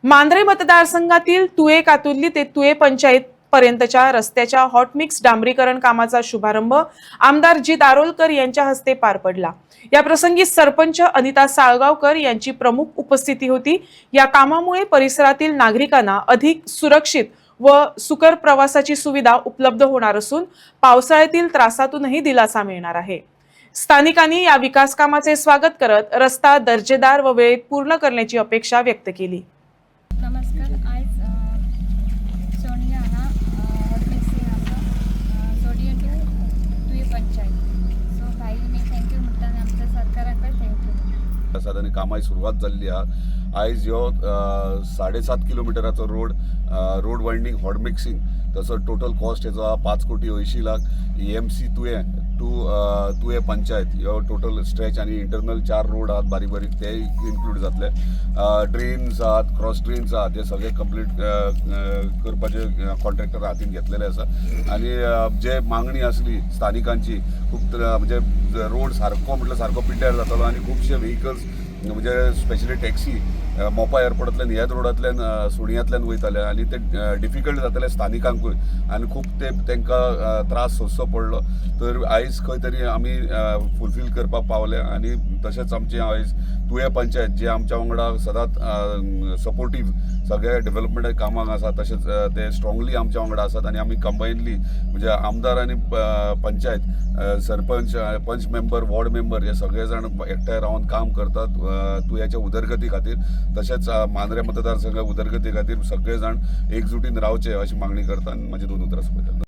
मांद्रे मतदारसंघातील तुये कातुर्ली ते तुये पंचायत पर्यंतच्या रस्त्याच्या हॉट मिक्स डांबरीकरण कामाचा शुभारंभ आमदार जी दारोलकर यांच्या हस्ते पार पडला। या प्रसंगी सरपंच अनिता साळगावकर यांची प्रमुख उपस्थिती होती। या कामामुळे परिसरातील नागरिकांना अधिक सुरक्षित व सुकर प्रवासाची सुविधा उपलब्ध होणार असून पावसाळ्यातील त्रासातूनही दिलासा मिळणार आहे। स्थानिकांनी या विकास कामाचे स्वागत करत रस्ता दर्जेदार व वेळेत पूर्ण करण्याची अपेक्षा व्यक्त केली। नमस्कार। आज सोनिया हा हॉटमिक्सिंग आसा सोडियो टू तुये पंचायत सो भाईने थँक्यू म्हणटाने आमच्या सरकाराकडे थँक्यू। साधारण कामाची सुरुवात झाली आहे। आयज ह्यो 7.5 किलोमिटराचो रोड वायंडींग हॉट मिक्सिंग तसो टोटल कॉस्ट हेचो 5,80,00,000 EMC तुये पंचायत ह्यो टोटल स्ट्रेच आणि इंटरनल 4 रोड आहात बारीक बारीक ते इन्क्लूड जातले। ड्रेन्स आहात, क्रॉस ड्रेन्स आहात, ते सगळे कंप्लीट करपाचे कॉन्ट्रॅक्टर हातीन घेतलेले आसा। आणि जे मागणी असली स्थानिकांची खूप म्हणजे रोड सारको म्हटल्यार सारको पिड्ड्यार जातालो आणि खुबशे व्हेकल्स म्हणजे स्पेशली टॅक्सी मोपा एअरपोर्टांतल्यान ह्याच रोडांतल्यान सुणयांतल्यान वयताले आणि ते डिफिकल्ट जाताले स्थानिकांकूय आणि खूप तांकां त्रास सोंसचो पडलो। तर आयज खंय तरी आमी फुलफील करपाक पावले आणि तशेंच आमचे आयज तुये पंचायत जे आमच्या वांगडा सदांच सपोर्टीव सगळ्या डेव्हलपमेंट कामाक आसा तशेंच ते स्ट्रॉंगली आमच्या वांगडा आसात आणि आमी कंबायनली म्हणजे आमदार आणि पंचायत सरपंच पंच मेंबर वॉर्ड मेंबर हे सगळे जाण एकठांय रावन काम करतात तुयाच्या उदरगती खातीर। तशेंच मांद्रे मतदारसंघ उदरगती खातीर सगळे जाण एकजुटीन रावचे अशी मागणी करता। माझे 2 उतरां सोंपयतात।